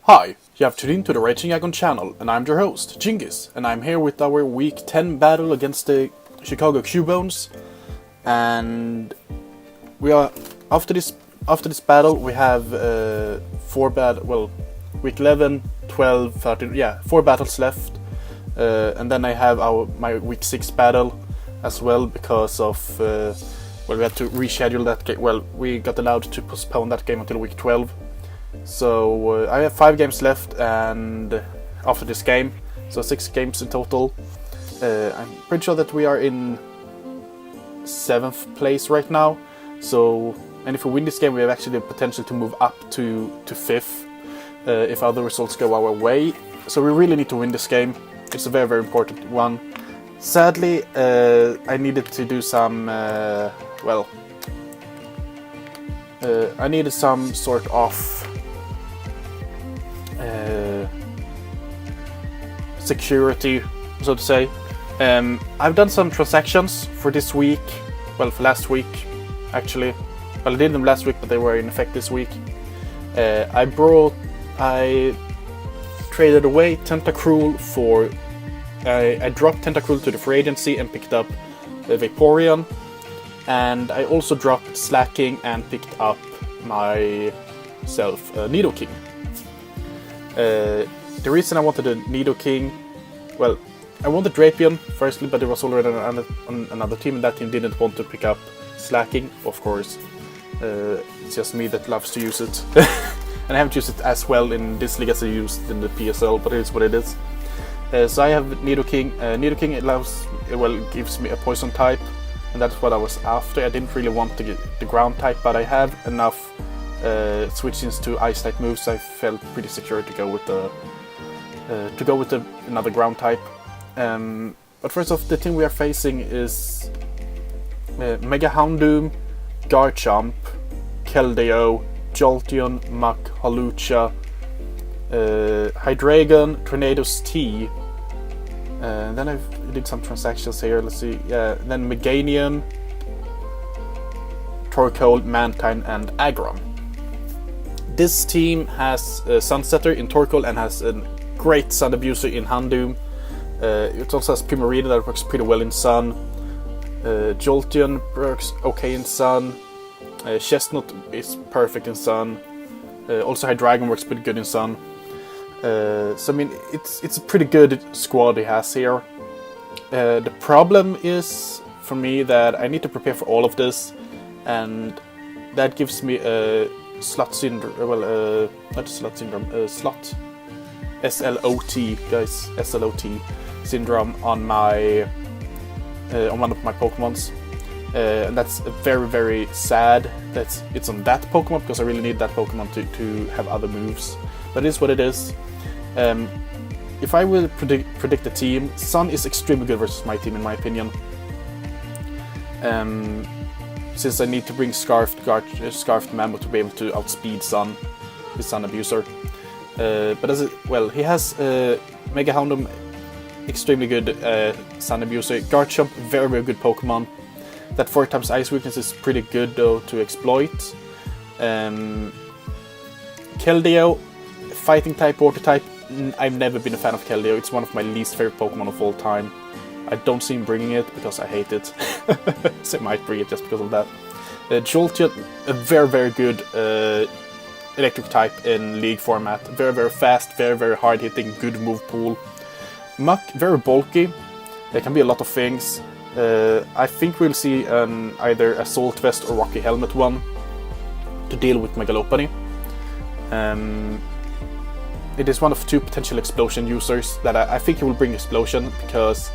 Hi, you have tuned in to the Raging Aggon channel, and I'm your host, Djingis, and I'm here with our Week 10 battle against the Chicago Cubones. And we are after this battle we have Week 11, 12, 13, 4 battles left, and then I have my Week 6 battle as well because of we had to reschedule that game. Well, we got allowed to postpone that game until Week 12. So I have 5 games left, and after this game, so 6 games in total. I'm pretty sure that we are in 7th place right now. So, and if we win this game, we have actually the potential to move up to 5th if other results go our way. So we really need to win this game. It's a very, very important one. Sadly, I needed to do some I needed some sort of security, so to say. I've done some transactions for this week, for last week actually. Well, I did them last week, but they were in effect this week. I traded away Tentacruel for I dropped Tentacruel to the free agency and picked up Vaporeon, and I also dropped Slacking and picked up myself Nidoking. The reason I wanted a Nidoking, well, I wanted Drapion firstly, but there was already on another team, and that team didn't want to pick up Slacking, of course. It's just me that loves to use it. And I haven't used it as well in this league as I used in the PSL, but it is what it is. So I have Nidoking. Nidoking gives me a poison type, and that's what I was after. I didn't really want to get the ground type, but I have enough switch-ins to ice type moves, so I felt pretty secure to go with another ground type. But first off, the team we are facing is Mega Houndoom, Garchomp, Keldeo, Jolteon, Muk, Hawlucha, Hydreigon, Tornadus T. Then I did some transactions here. Let's see. Then Meganium, Torkoal, Mantine, and Aggron. This team has Sunsetter in Torkoal and has a great Sun Abuser in Houndoom. It also has Primarina that works pretty well in Sun. Jolteon works okay in Sun. Chestnut is perfect in Sun. Also Hydreigon works pretty good in Sun. So I mean, it's a pretty good squad he has here. The problem is for me that I need to prepare for all of this, and that gives me a slot syndrome. Not slot syndrome. Slot. SLOT, guys. SLOT syndrome on one of my Pokemons. And that's very, very sad that it's on that Pokemon, because I really need that Pokemon to have other moves. But it is what it is. If I will predict the team, Sun is extremely good versus my team, in my opinion. Since I need to bring Scarfed Mammoth to be able to outspeed Sun, his Sun Abuser. But he has Mega Houndoom, extremely good Sun Abuser. Garchomp, very, very good Pokemon. That 4 times Ice weakness is pretty good though to exploit. Keldeo, Fighting type, Water type. I've never been a fan of Keldeo. It's one of my least favorite Pokemon of all time. I don't see him bringing it because I hate it. So I might bring it just because of that. Jolteon, a very, very good electric type in League format. Very, very fast, very, very hard hitting, good move pool. Muk, very bulky. There can be a lot of things. I think we'll see either Assault Vest or Rocky Helmet one to deal with Megalopony. It is one of 2 potential Explosion users that I think he will bring Explosion, because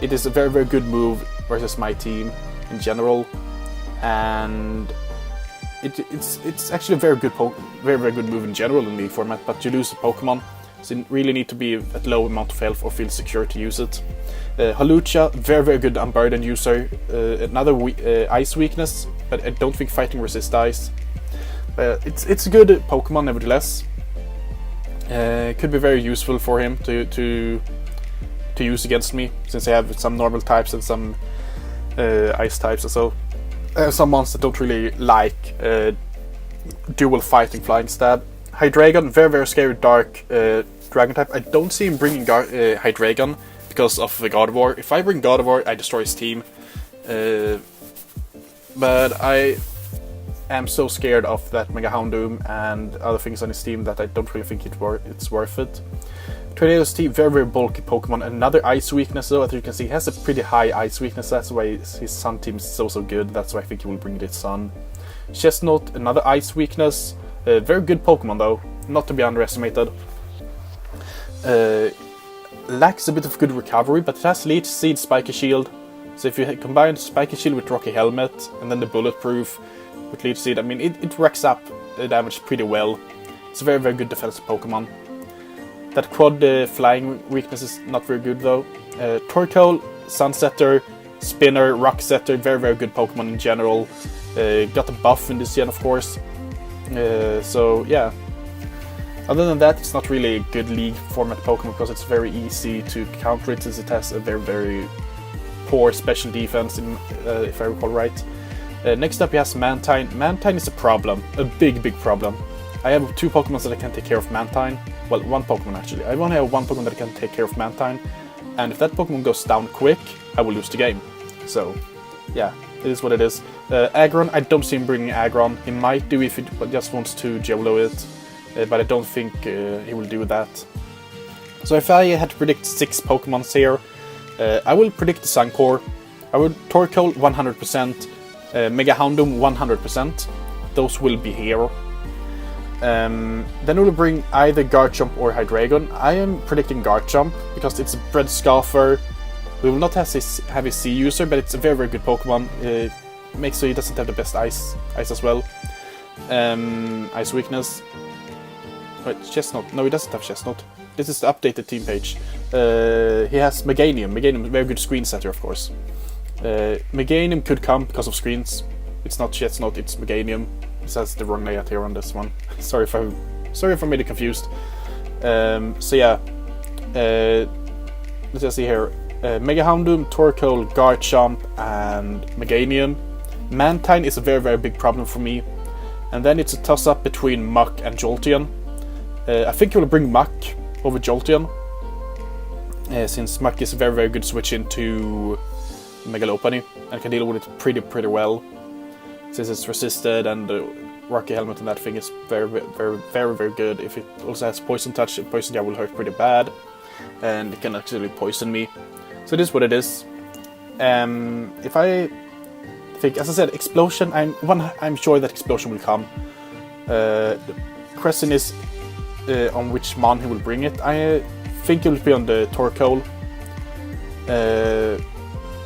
it is a very, very good move versus my team in general, and it's actually a very, very good move in general in League format. But you lose a Pokemon, so you really need to be at low amount of health or feel secure to use it. Hawlucha, very, very good Unburden user. Another ice weakness, but I don't think fighting resists ice. It's a good Pokemon nevertheless. Could be very useful for him to use against me, since I have some normal types and some ice types or so. Some monsters don't really like dual fighting Flying Stab. Hydreigon, very scary dark dragon type. I don't see him bringing Hydreigon because of the God of War. If I bring God of War, I destroy his team. But I am so scared of that Mega Houndoom and other things on his team that I don't really think it's worth it. Tornado's team, very bulky Pokemon. Another ice weakness though, as you can see, he has a pretty high ice weakness. That's why his Sun team is so good. That's why I think he will bring it Sun. Chestnut, another ice weakness. Very good Pokemon though, not to be underestimated. Lacks a bit of good recovery, but it has Leech Seed, Spiky Shield. So if you combine Spiky Shield with Rocky Helmet and then the Bulletproof with Leech Seed, I mean it racks up the damage pretty well. It's a very good defensive Pokemon. That Quad flying weakness is not very good though. Torkoal, Sunsetter, Spinner, Rock Setter, very good Pokemon in general. Got a buff in this gen, of course. So yeah. Other than that, it's not really a good league format Pokemon because it's very easy to counter it, since it has a very poor special defense, if I recall right. Next up, he has Mantine. Mantine is a problem, a big problem. I have 2 Pokemon that I can take care of Mantine. Well, 1 Pokemon actually. I only have 1 Pokemon that can take care of Mantine, and if that Pokemon goes down quick, I will lose the game. So, yeah, it is what it is. Aggron, I don't see him bringing Aggron. He might do if he just wants to YOLO it, but I don't think he will do that. So if I had to predict 6 Pokemons here, I will predict the Suncore. I would Torkoal 100%, Mega Houndoom 100%. Those will be here. Then we'll bring either Garchomp or Hydreigon. I am predicting Garchomp because it's a Bread Scoffer. We will not have his Sea User, but it's a very good Pokemon. Makes so he doesn't have the best ice as well. Ice weakness. Wait, Chestnut. No, he doesn't have Chestnut. This is the updated team page. He has Meganium. Meganium is a very good screen setter, of course. Meganium could come because of screens. It's not Chestnut, it's Meganium. It says the wrong layout here on this one. Sorry if I made it confused. So yeah, let's just see here. Mega Houndoom, Torkoal, Garchomp, and Meganium. Mantine is a very big problem for me. And then it's a toss-up between Muk and Jolteon. I think I will bring Muk over Jolteon, since Muk is a very good switch into Mega Lopunny and can deal with it pretty well. Since it's resisted and the Rocky Helmet and that thing is very good. If it also has Poison Touch, Poison Jab will hurt pretty bad, and it can actually poison me. So it is what it is. If I think, as I said, Explosion, I'm sure that Explosion will come. The question is on which mon he will bring it. I think it will be on the Torkoal.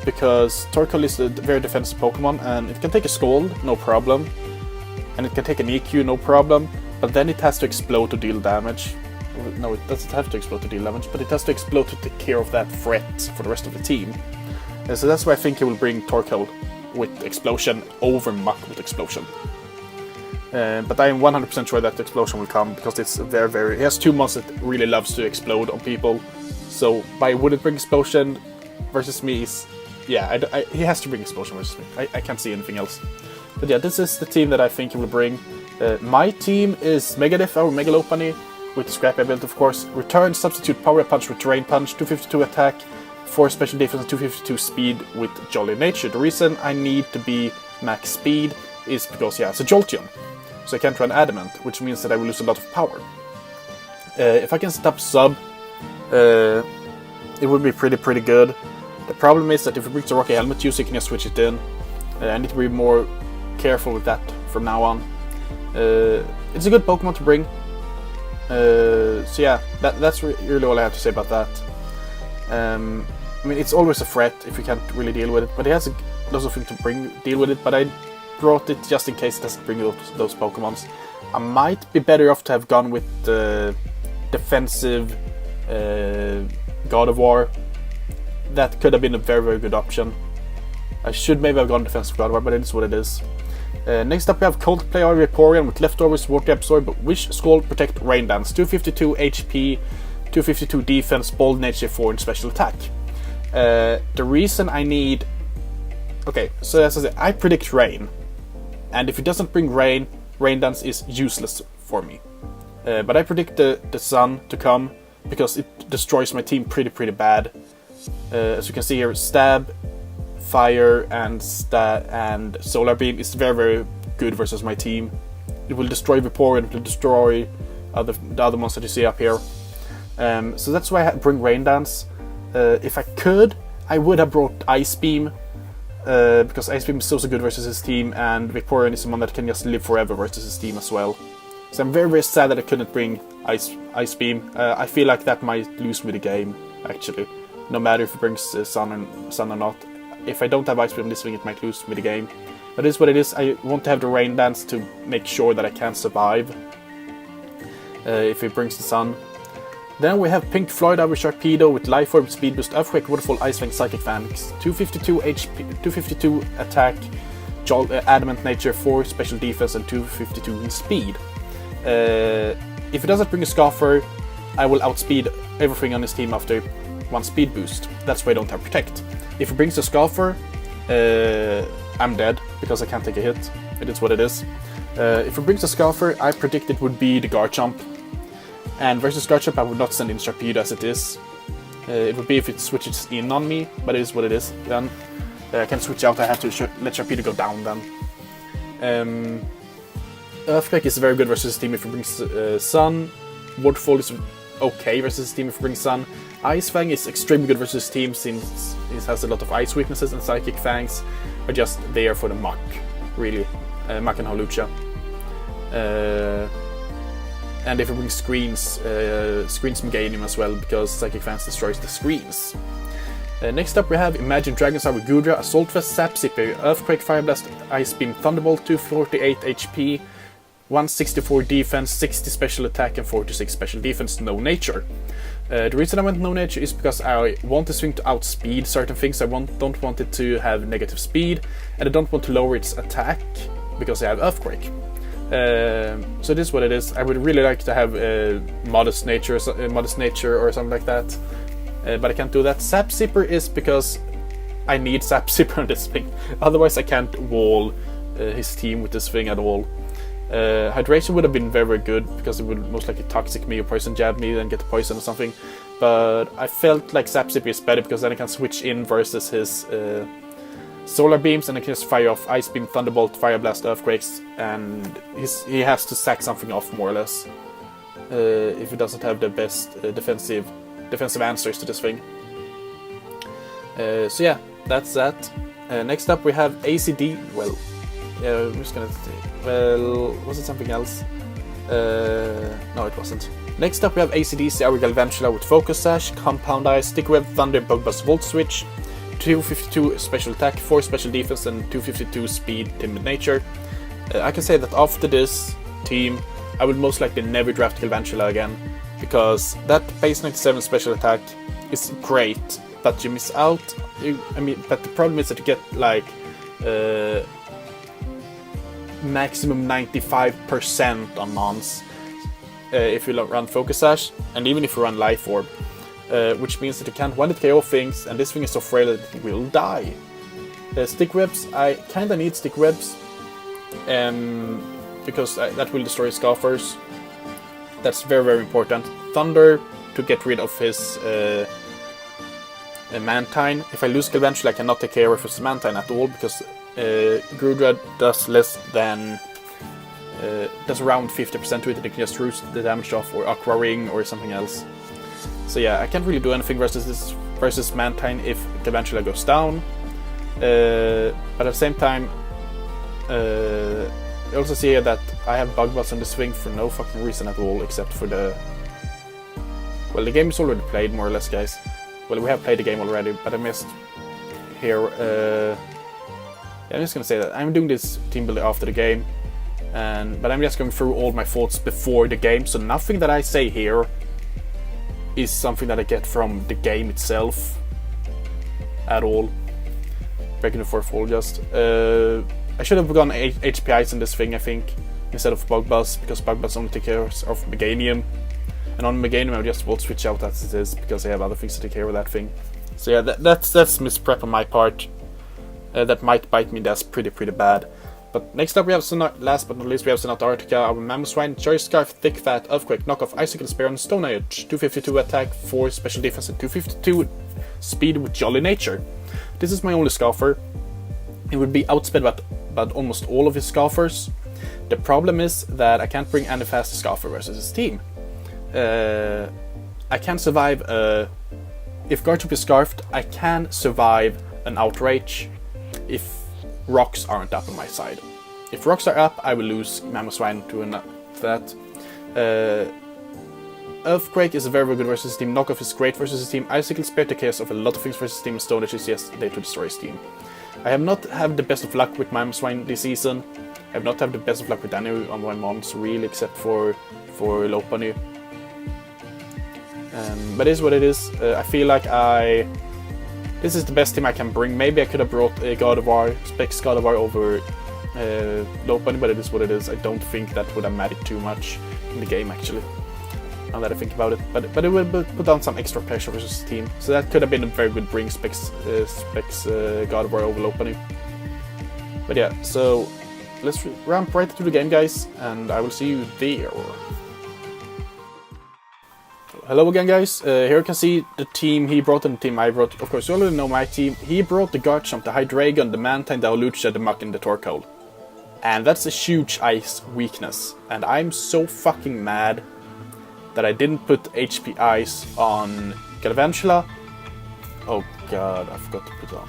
Because Torkoal is a very defensive Pokemon, and it can take a Scald, no problem. And it can take an EQ, no problem. But then it has to explode to deal damage. No, it doesn't have to explode to deal damage, but it has to explode to take care of that threat for the rest of the team. So that's why I think he will bring Torkoal with Explosion over Muk with Explosion. But I am 100% sure that the Explosion will come, because it's very... He has 2 monsters that really loves to explode on people. So why would it bring Explosion versus me is... Yeah, he has to bring Explosion versus me. I can't see anything else. But yeah, this is the team that I think he will bring. My team is Megadeth or Mega Lopunny with Scrap ability, of course. Return, substitute Power Punch with Terrain Punch, 252 attack, 4 special defense, and 252 speed with Jolly Nature. The reason I need to be max speed is because, yeah, it's a Jolteon. So I can't run Adamant, which means that I will lose a lot of power. If I can set up Sub, it would be pretty good. The problem is that if it breaks a Rocky Helmet use, you can just switch it in. I need to be more careful with that from now on. It's a good Pokemon to bring. So yeah, that's really all I have to say about that. I mean, it's always a threat if you can't really deal with it, but it has lots of things to deal with it, but I brought it just in case it doesn't bring those Pokemons. I might be better off to have gone with the defensive God of War. That could have been a very good option. I should maybe have gone defensive God of War, but it is what it is. Next up we have Cold Play or Vaporeon with Leftovers, Water Absorb, Wish, Scald, Protect, Rain Dance. 252 HP, 252 defense, Bold Nature 4 and special attack. The reason I need... Okay, so as I said, I predict Rain. And if it doesn't bring Rain, Rain Dance is useless for me. But I predict the sun to come because it destroys my team pretty bad. As you can see here, stab, fire, and solar beam is very good versus my team. It will destroy Vaporeon, it will destroy the other ones that you see up here. So that's why I bring Rain Dance. If I could, I would have brought Ice Beam, because Ice Beam is so good versus his team, and Vaporeon is someone that can just live forever versus his team as well. So I'm very sad that I couldn't bring Ice Beam. I feel like that might lose me the game, actually. No matter if it brings Sun or not. If I don't have Ice Beam this thing, it might lose me the game. But it is what it is. I want to have the Rain Dance to make sure that I can survive if it brings the Sun. Then we have Pink Florida with Sharpedo with Life Orb, Speed Boost, Earthquake, Waterfall, Ice Fang, Psychic Fangs, 252 HP, 252 attack, Adamant Nature, 4 special defense, and 252 in speed. If it doesn't bring a Scoffer, I will outspeed everything on his team after 1 speed boost. That's why I don't have Protect. If it brings a Scoffer, I'm dead because I can't take a hit. It is what it is. If it brings a Scoffer, I predict it would be the Garchomp. And versus Garchomp, I would not send in Sharpedo as it is. It would be if it switches in on me, but it is what it is. Then I can switch out. I have to let Sharpedo go down then. Earthquake is very good versus his team if it brings Sun. Waterfall is okay versus his team if it brings Sun. Ice Fang is extremely good versus his team since it has a lot of ice weaknesses, and Psychic Fangs are just there for the Mach, really. Mach and Hawlucha. And if it brings screens Meganium as well, because Psychic Fangs destroys the screens. Next up we have Imagine Dragonstar with Goodra, Assault Vest, Sap Sipper, Earthquake, Fire Blast, Ice Beam, Thunderbolt, 248 HP, 164 defense, 60 special attack, and 46 special defense, no nature. The reason I went no nature is because I want this thing to outspeed certain things. I don't want it to have negative speed, and I don't want to lower its attack because I have Earthquake. So this is what it is. I would really like to have modest nature or something like that, but I can't do that. Sap Sipper is because I need Sap Sipper on this thing. Otherwise, I can't wall his team with this thing at all. Hydration would have been very good because it would most likely toxic me or poison jab me and get the poison or something. But I felt like Sap Sipper is better because then I can switch in versus his solar beams, and I can just fire off Ice Beam, Thunderbolt, Fire Blast, Earthquakes, and he has to sack something off more or less if he doesn't have the best defensive answers to this thing. So yeah, that's that. Next up we have ACD. Well, yeah, I'm just gonna. Well, was it something else? No, it wasn't. Next up we have ACDC, our Galvantula with Focus Sash, Compound Eye, Stick Web, Thunder, Bug Buzz, Volt Switch, 252 special attack, 4 special defense, and 252 speed, Timid Nature. I can say that after this team, I will most likely never draft Galvantula again, because that base 97 special attack is great, but you miss out. But the problem is that you get like maximum 95% on Mons if you run Focus Sash, and even if you run Life Orb, which means that you can't one-hit KO things, and this thing is so frail that it will die. Stick Webs, I kinda need Stick Webs, because that will destroy Scoffers. That's very important. Thunder to get rid of his Mantine. If I lose Galvantula, I cannot take care of his Mantine at all, because Goodra does less than does around 50% to it, and it can just roost the damage off, or Aqua Ring, or something else. So yeah, I can't really do anything versus Mantine if Galvantula goes down. But at the same time, you also see here that I have Bug Buzz on this thing for no fucking reason at all, except for the... Well, the game is already played, more or less, guys. Well, we have played the game already, but I missed here... Yeah, I'm just gonna say that I'm doing this team building after the game, but I'm just going through all my thoughts before the game, so nothing that I say here is something that I get from the game itself at all. Breaking the fourth wall, just. I should have gone HPIs in this thing, I think, instead of Bug Buzz, because Bug Buzz only takes care of Meganium. And on Meganium, I just won't switch out as it is, because I have other things to take care of that thing. So yeah, that's misprep on my part. That might bite me, that's pretty bad. But next up we have, last but not least, we have Sonata Arctica, our Mamoswine, Choice Scarf, Thick Fat, Earthquake, Knockoff, Icicle Spear, and Stone Edge. 252 attack, 4 special defense, and 252 speed with Jolly Nature. This is my only Scarfer. He would be outsped by almost all of his Scarfers. The problem is that I can't bring any faster Scarfer versus his team. I can survive if Garchomp is Scarfed, I can survive an Outrage if rocks aren't up on my side. If rocks are up, I will lose Mamoswine to that. Earthquake is very, very good versus his team. Knockoff is great versus his team. Icicle Spear takes care of a lot of things versus his team. Stone Edge is yesterday to destroy his team. I have not had the best of luck with Mamoswine this season. I have not had the best of luck with any on my mons really, except for Lopunny. But it is what it is. I feel like this is the best team I can bring. Maybe I could have brought a Gardevoir, Specs Gardevoir over Lopunny, but it is what it is. I don't think that would have mattered too much in the game, actually, now that I think about it. But it will put down some extra pressure versus the team. So that could have been a very good bring, Specs Gardevoir over Lopunny. But yeah, so let's ramp right into the game, guys, and I will see you there. Hello again, guys. Here you can see the team he brought and the team I brought. Of course, you already know my team. He brought the Garchomp, the Hydreigon, the Mantine, the Hawlucha, the Muk, and the Torkoal. And that's a huge ice weakness. And I'm so fucking mad that I didn't put HP Ice on Galvantula. Oh god, I forgot to put on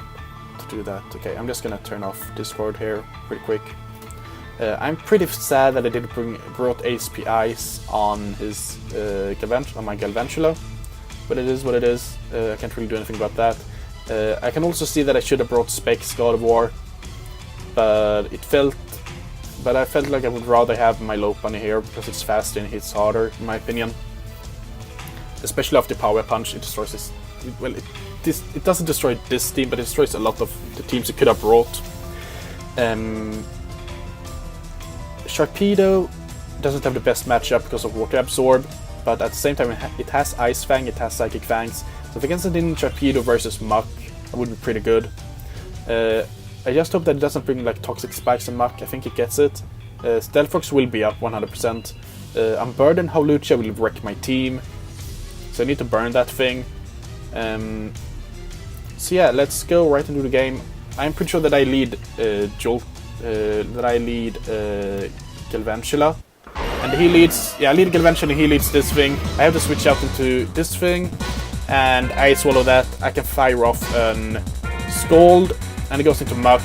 to do that. Okay, I'm just gonna turn off Discord here pretty quick. I'm pretty sad that I didn't brought HP Ice on his on my Galvantula, but it is what it is. I can't really do anything about that. I can also see that I should have brought Specs Gardevoir, but I felt like I would rather have my Lopunny here because it's faster and hits harder, in my opinion. Especially after Power Punch, it destroys this. Well, it doesn't destroy this team, but it destroys a lot of the teams it could have brought. Sharpedo doesn't have the best matchup because of Water Absorb, but at the same time it has Ice Fang, it has Psychic Fangs, so if I can send in Sharpedo versus Muk, that would be pretty good. I just hope that it doesn't bring like Toxic Spikes and Muk. I think it gets it. Stealth Fox will be up 100%. Unburden Hawlucha will wreck my team, so I need to burn that thing. So yeah, let's go right into the game. I'm pretty sure that I lead Galvantula, and he leads. Yeah, I lead Galvantula, and he leads this thing. I have to switch out into this thing, and I swallow that. I can fire off an Scald, and it goes into Muk.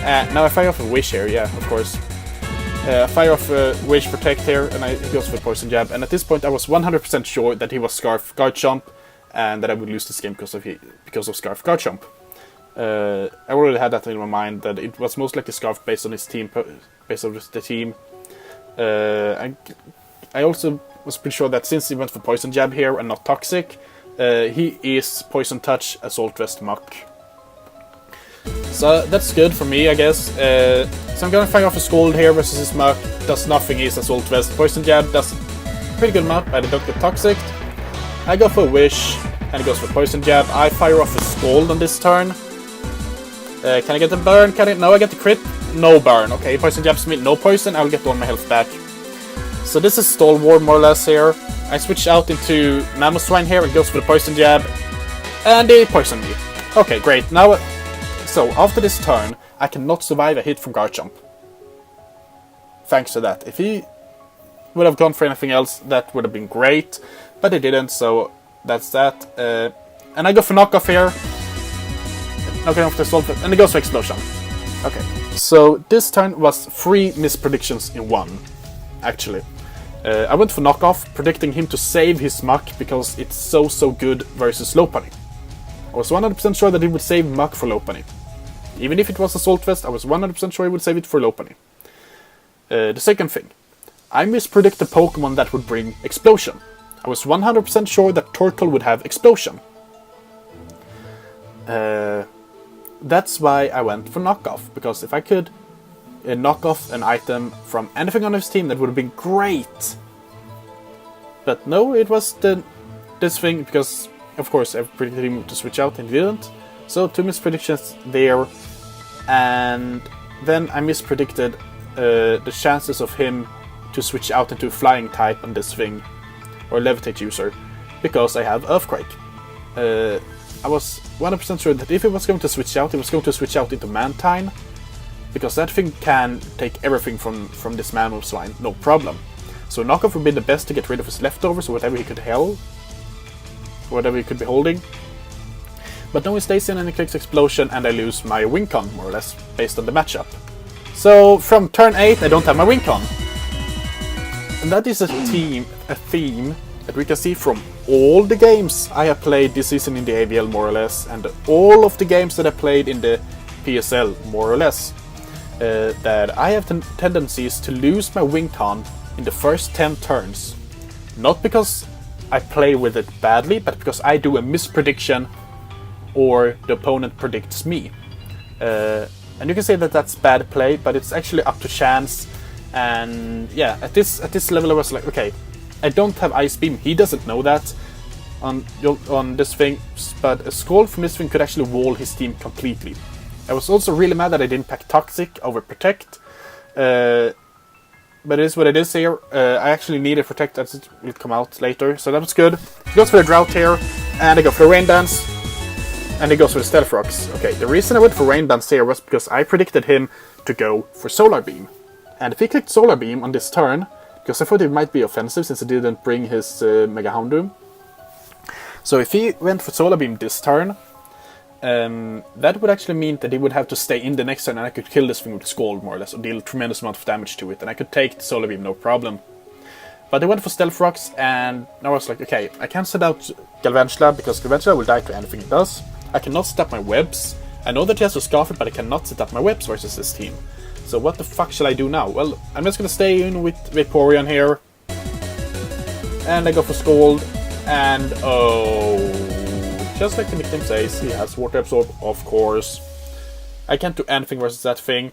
Now I fire off a Wish here. Yeah, of course. Fire off a Wish Protect here, and he goes for Poison Jab. And at this point, I was 100% sure that he was Scarf Garchomp, and that I would lose this game because of Scarf Garchomp. I already had that in my mind, that it was most likely Scarf based on his team, based on the team. I also was pretty sure that since he went for Poison Jab here and not Toxic, he is Poison Touch, Assault Vest, Muk. So that's good for me, I guess. So I'm gonna fire off a Scald here versus his Muk. Does nothing, is Assault Vest. Poison Jab does pretty good Muk, but I don't get Toxic. I go for a Wish, and he goes for Poison Jab. I fire off a Scald on this turn. Can I get the burn? No, I get the crit. No burn. Okay, Poison Jabs me. No poison. I will get all my health back. So this is Stall War more or less here. I switch out into Mamoswine here. It goes for the Poison Jab. And they poison me. Okay, great. Now, so after this turn, I cannot survive a hit from Garchomp. Thanks to that. If he would have gone for anything else, that would have been great. But he didn't, so that's that. And I go for Knockoff here. Okay, off the Assault, and it goes for Explosion. Okay, so this turn was 3 mispredictions in one, actually. I went for Knockoff, predicting him to save his Muk because it's so good versus Lopunny. I was 100% sure that he would save Muk for Lopunny. Even if it was Assault Vest, I was 100% sure he would save it for Lopunny. The second thing, I mispredict the Pokemon that would bring Explosion. I was 100% sure that Torkoal would have Explosion. That's why I went for Knockoff, because if I could knock off an item from anything on his team, that would have been great. But no, it was this thing, because of course I predicted him to switch out and he didn't. So 2 mispredictions there, and then I mispredicted the chances of him to switch out into flying type on this thing, or levitate user, because I have Earthquake. I was 100% sure that if it was going to switch out, it was going to switch out into Mantine, because that thing can take everything from this Mammoth's line, no problem. So knockoff would be the best to get rid of his leftovers, or whatever he could hold, whatever he could be holding. But no, he stays in and he clicks Explosion, and I lose my win con, more or less, based on the matchup. So from turn 8, I don't have my win con. And that is a theme that we can see from all the games I have played this season in the ABL, more or less, and all of the games that I played in the PSL, more or less. That I have tendencies to lose my win con in the first 10 turns. Not because I play with it badly, but because I do a misprediction or the opponent predicts me. And you can say that that's bad play, but it's actually up to chance. And yeah, at this level I was like, okay, I don't have Ice Beam, he doesn't know that on this thing, but a SCALD from this thing could actually wall his team completely. I was also really mad that I didn't pack Toxic over Protect, but it is what it is here. I actually needed Protect as it will come out later, so that was good. He goes for the Drought here, and I go for the Rain Dance, and he goes for the Stealth Rocks. Okay, the reason I went for Rain Dance here was because I predicted him to go for Solar Beam. And if he clicked Solar Beam on this turn, because I thought it might be offensive since he didn't bring his Mega Houndoom. So if he went for Solar Beam this turn, that would actually mean that he would have to stay in the next turn, and I could kill this thing with SCALD, more or less, or deal a tremendous amount of damage to it, and I could take the Solar Beam, no problem. But I went for Stealth Rocks, and I was like, okay, I can't send out Galvantula, because Galvantula will die to anything it does. I cannot set up my webs. I know that he has to Scarf it, but I cannot set up my webs versus this team. So what the fuck shall I do now? Well, I'm just gonna stay in with Vaporeon here. And I go for SCALD. And oh, just like the nickname says, he has Water Absorb, of course. I can't do anything versus that thing.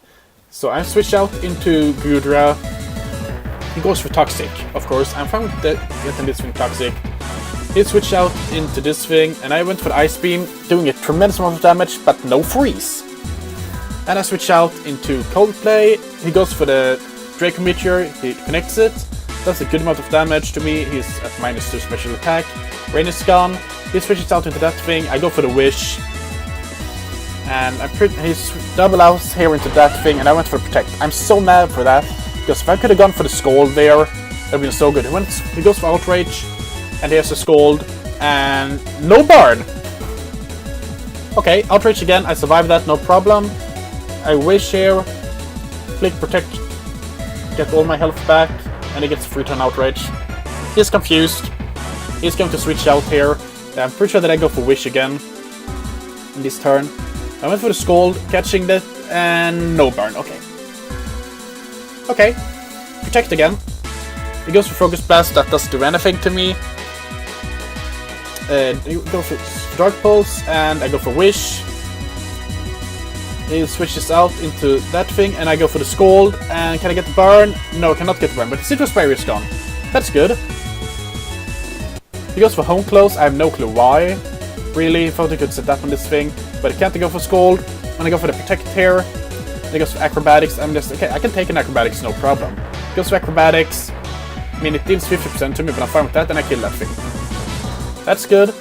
So I switch out into Gudra. He goes for Toxic, of course. I'm fine with getting this thing Toxic. He switched out into this thing, and I went for the Ice Beam, doing a tremendous amount of damage, but no freeze. And I switch out into Coldplay. He goes for the Draco Meteor, he connects it. Does a good amount of damage to me. He's at -2 special attack. Rain is gone. He switches out into that thing. I go for the Wish. And he's double out here into that thing, and I went for Protect. I'm so mad for that, because if I could have gone for the SCALD there, that would have been so good. He goes for Outrage, and he has a SCALD, and no Burn! Okay, Outrage again, I survived that, no problem. I Wish here, flick Protect, get all my health back, and he gets a free turn Outrage. He's confused. He's going to switch out here. I'm pretty sure that I go for Wish again in this turn. I went for the SCALD, catching that, and no Burn, okay. Okay, Protect again. He goes for Focus Blast, that doesn't do anything to me. You go for Dark Pulse, and I go for Wish. He switches out into that thing, and I go for the SCALD. And can I get the Burn? No, I cannot get the Burn, but the Citrus Berry is gone. That's good. He goes for Home Close, I have no clue why. Really, thought he could set that on this thing, but I can't go for SCALD. And I go for the Protect here. He goes for Acrobatics, I'm just, okay, I can take an Acrobatics, no problem. He goes for Acrobatics. I mean, it deals 50% to me, but I'm fine with that, and I kill that thing. That's good.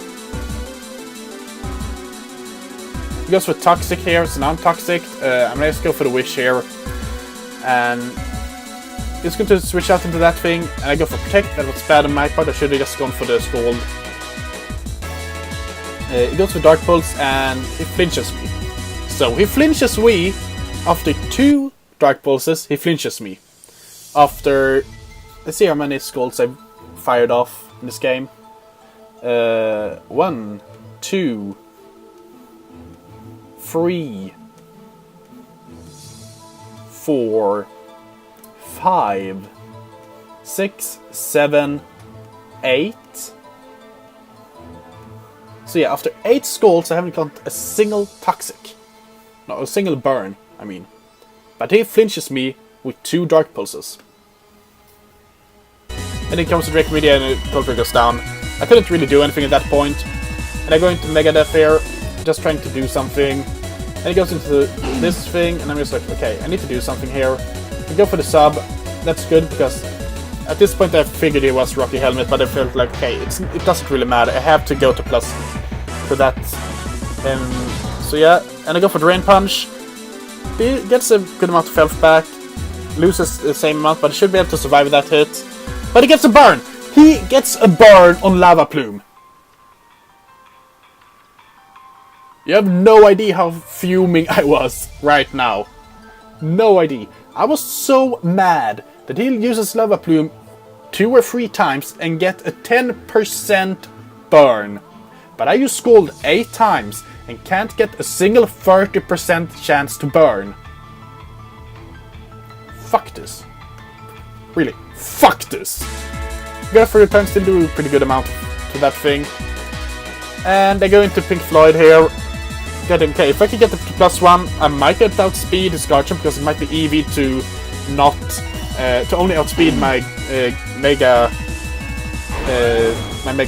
He goes for Toxic here, so now I'm Toxic. I'm gonna just go for the Wish here. And he's going to switch out into that thing, and I go for Protect. That was bad on my part, I should have just gone for the SCALD. He goes for Dark Pulse, and he flinches me. So he flinches me after 2 Dark Pulses, he flinches me. After, let's see how many SCALDs I've fired off in this game. 1, 2, 3, 4, 5, 6, 7, 8. So yeah, after 8 SCALDs I haven't got a single Toxic. No, a single Burn, I mean. But he flinches me with 2 Dark Pulses. And then comes the Draco Meteor and Coldplay goes down. I couldn't really do anything at that point. And I go into Mega Death here, just trying to do something. And he goes into this thing, and I'm just like, okay, I need to do something here. I go for the sub. That's good, because at this point I figured it was Rocky Helmet, but I felt like, okay, it doesn't really matter. I have to go to plus for that. So yeah, and I go for Drain Punch. He gets a good amount of health back. Loses the same amount, but he should be able to survive that hit. But he gets a burn! He gets a burn on Lava Plume. You have no idea how fuming I was right now. No idea. I was so mad that he uses Lava Plume 2 or 3 times and get a 10% burn. But I use SCALD 8 times and can't get a single 30% chance to burn. Fuck this. Really, fuck this. Go for return, still do a pretty good amount to that thing. And I go into Pink Floyd here. Okay, if I can get the +1, I might get outspeed his guard jump, because it might be EV to not to only outspeed my Mega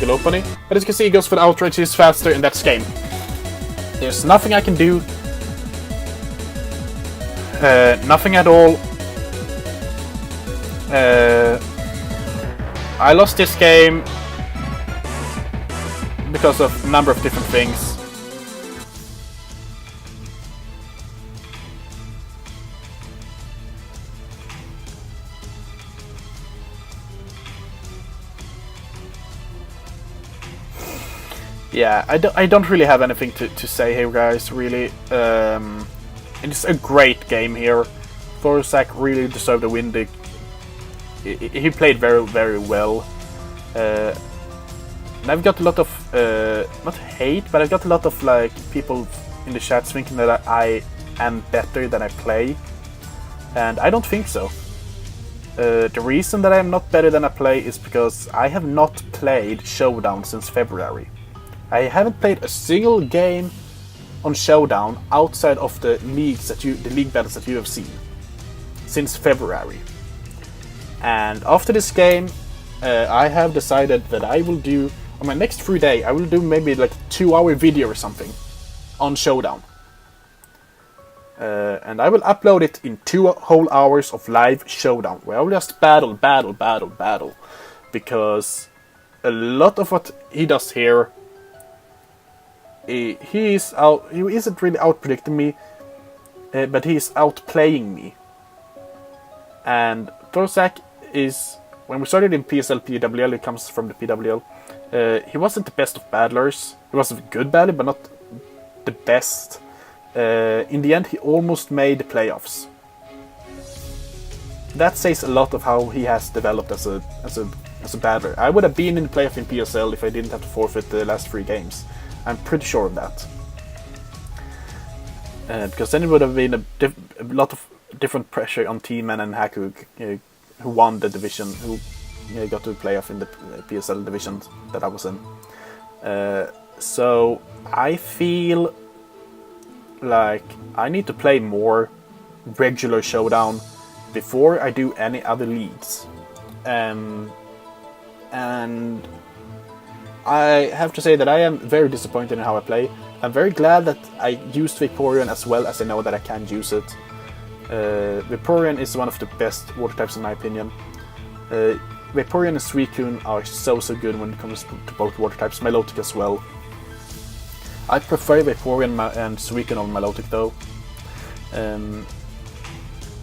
Low Pony. But as you can see, he goes for the outrage. He's faster, and that's game. There's nothing I can do. Nothing at all. I lost this game because of a number of different things. Yeah, I don't really have anything to say here, guys, really. It's a great game here. Thorazak really deserved a win. He played very, very well. And I've got a lot of, not hate, but I've got a lot of like people in the chats thinking that I am better than I play. And I don't think so. The reason that I am not better than I play is because I have not played Showdown since February. I haven't played a single game on Showdown outside of the leagues the league battles that you have seen since February. And after this game, I have decided that I will do on my next free day. I will do maybe like a 2-hour video or something on Showdown, and I will upload it in 2 whole hours of live Showdown, where I will just battle, because a lot of what he does here. He isn't really out-predicting me, but he is outplaying me. And Thorazak is, when we started in PSL PWL, it comes from the PWL, he wasn't the best of battlers. He was a good battler, but not the best. In the end, he almost made the playoffs. That says a lot of how he has developed as a battler. I would have been in the playoff in PSL if I didn't have to forfeit the last 3 games. I'm pretty sure of that. Because then it would have been a lot of different pressure on T-Man and Haku, who won the division, who got to play off in the PSL division that I was in. So I feel like I need to play more regular Showdown before I do any other leagues. And I have to say that I am very disappointed in how I play. I'm very glad that I used Vaporeon as well as I know that I can use it. Vaporeon is one of the best water types in my opinion. Vaporeon and Suicune are so good when it comes to both water types. Milotic as well. I prefer Vaporeon and Suicune over Milotic though.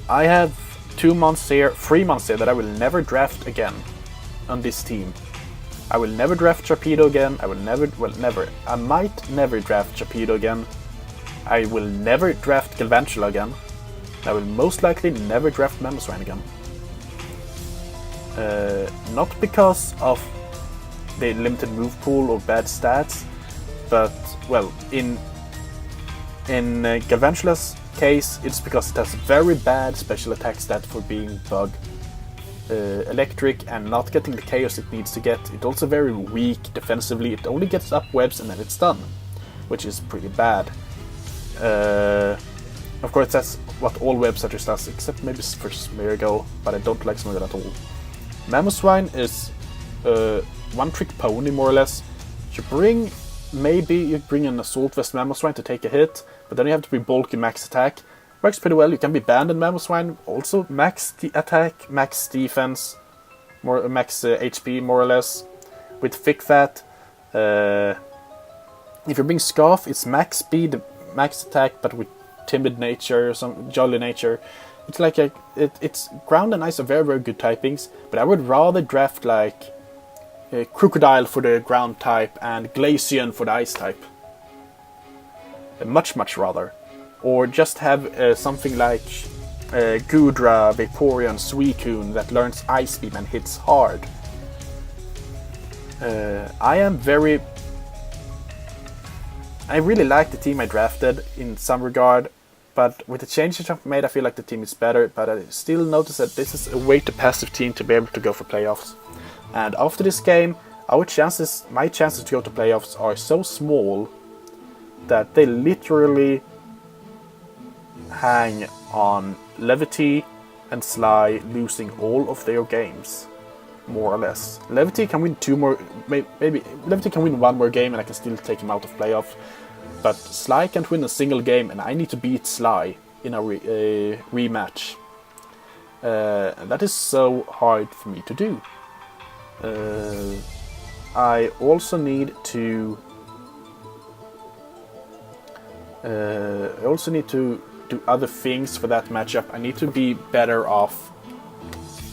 I have 3 months here that I will never draft again on this team. I will never draft Torpedo again. I might never draft Torpedo again. I will never draft Galvantula again. I will most likely never draft Mamoswine again. Not because of the limited move pool or bad stats, but, well, in Galvantula's case, it's because it has very bad special attack stat for being bug. Electric and not getting the chaos it needs to get. It's also very weak defensively. It only gets up webs and then it's done, which is pretty bad. Of course, that's what all web setters does, except maybe for Smeargle, but I don't like Smeargle at all. Mamoswine is one-trick pony, more or less. You bring maybe you bring an Assault Vest Mamoswine to take a hit, but then you have to be bulky max attack. Works pretty well. You can be Banded Mamoswine, also max attack, max defense, more max HP more or less. With Thick Fat, if you bring Scarf, it's max speed, max attack, but with timid nature, some jolly nature. It's like it's Ground and Ice are very, very good typings, but I would rather draft like Crocodile for the ground type and Glaceon for the ice type. Much rather. Or just have something like Gudra, Vaporeon, Suicune that learns Ice Beam and hits hard. I really like the team I drafted in some regard, but with the changes I've made I feel like the team is better, but I still notice that this is a way too passive team to be able to go for playoffs. And after this game, my chances to go to playoffs are so small that they literally hang on Levity and Sly losing all of their games, more or less. Levity can win maybe Levity can win one more game and I can still take him out of playoffs, but Sly can't win a single game and I need to beat Sly in a rematch. That is so hard for me to do. I also need to do other things for that matchup. I need to be better off.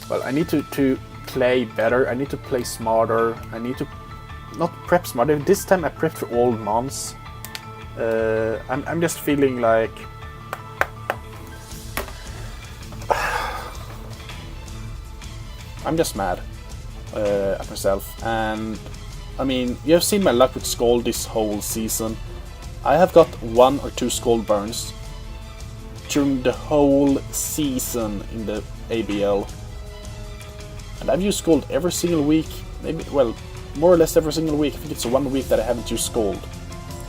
Well, I need to play better. I need to play smarter. I need to not prep smarter. This time I prepped for all mons. I'm just feeling like I'm just mad at myself. And I mean, you have seen my luck with SCALD this whole season. I have got 1 or 2 SCALD burns during the whole season in the ABL. And I've used SCALD every single week, maybe, well, more or less every single week. I think it's 1 week that I haven't used SCALD.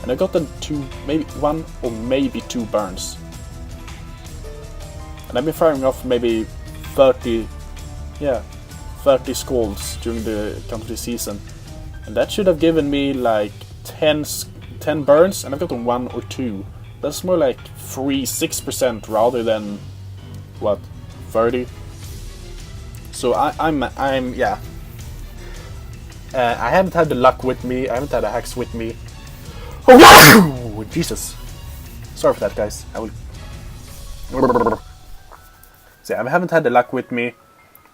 And I got them 1 or maybe 2 burns. And I've been firing off maybe 30 SCALDs during the country season. And that should have given me like 10 burns, and I've gotten 1 or 2. That's more like 6% rather than, what, 30? So I'm yeah. I haven't had the luck with me, I haven't had the hacks with me. Oh, Jesus. Sorry for that, guys. I will... So I haven't had the luck with me,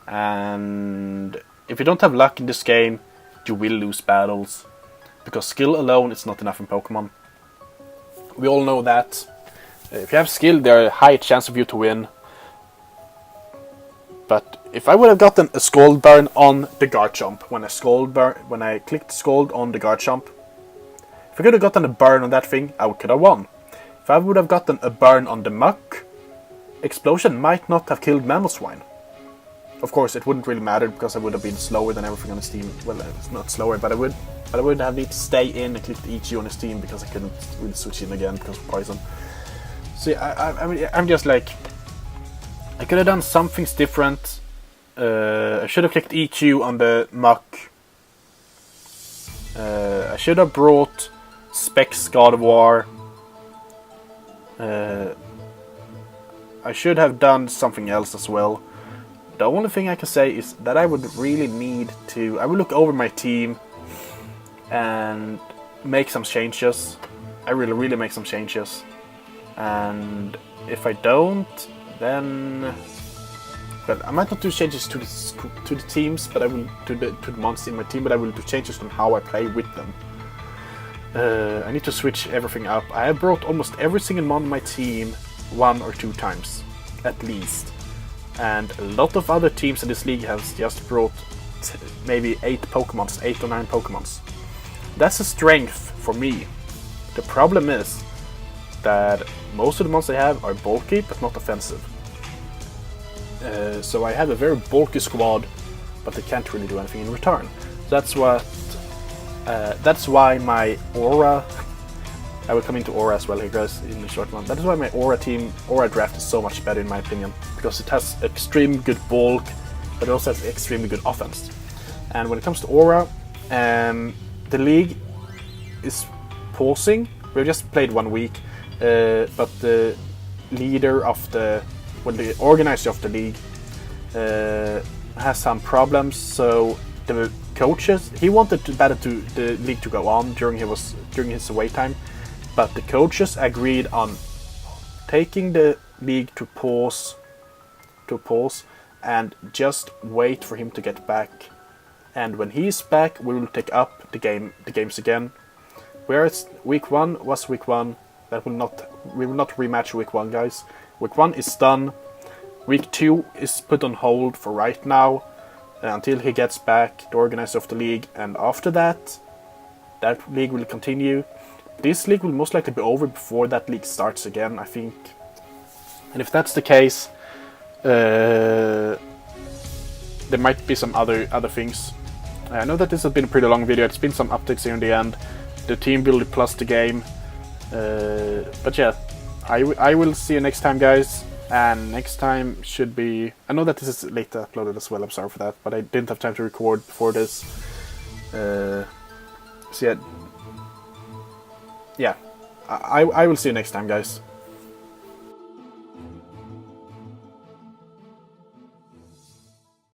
and if you don't have luck in this game, you will lose battles. Because skill alone is not enough in Pokemon. We all know that. If you have skill, there are a high chance of you to win. But if I would have gotten a Scald burn on the Garchomp, when I clicked Scald on the Garchomp, if I could have gotten a burn on that thing, I could have won. If I would have gotten a burn on the Muck, Explosion might not have killed Mamoswine. Of course, it wouldn't really matter because I would have been slower than everything on his team. Well, it's not slower, but I would have needed to stay in and click the EQ on his team because I couldn't really switch in again because of poison. See, I'm just like, I could have done some things different. I should have clicked EQ on the Muck. I should have brought Specs God of War. I should have done something else as well. The only thing I can say is that I would really need to... I will look over my team and make some changes. I really make some changes. And if I don't, then... But I might not do changes to the teams, but I will to the monsters in my team, but I will do changes on how I play with them. I need to switch everything up. I have brought almost every single mon on my team 1 or 2 times, at least. And a lot of other teams in this league have just brought maybe 8 or 9 Pokemons. That's a strength for me. The problem is that most of the mons I have are bulky but not offensive. So I have a very bulky squad, but they can't really do anything in return. That's why my Aura... I will come into Aura as well here, guys, in the short one. That is why my Aura draft is so much better in my opinion, because it has extremely good bulk, but it also has extremely good offense. And when it comes to Aura, the league is pausing. We've just played 1 week, but the leader of the organizer of the league has some problems. So the coaches, he wanted the league to go on during his away time, but the coaches agreed on taking the league to pause and just wait for him to get back. And when he's back, we will take up the games again. Whereas week 1 was week 1, we will not rematch week 1, guys. Week 1 is done. Week 2 is put on hold for right now until he gets back, the organizer of the league, and after that league will continue. This league will most likely be over before that league starts again, I think. And if that's the case, there might be some other things. I know that this has been a pretty long video. It's been some updates here in the end. The team builder plus the game. But yeah, I will see you next time, guys. And next time should be... I know that this is late uploaded as well, I'm sorry for that. But I didn't have time to record before this. So yeah. I will see you next time, guys.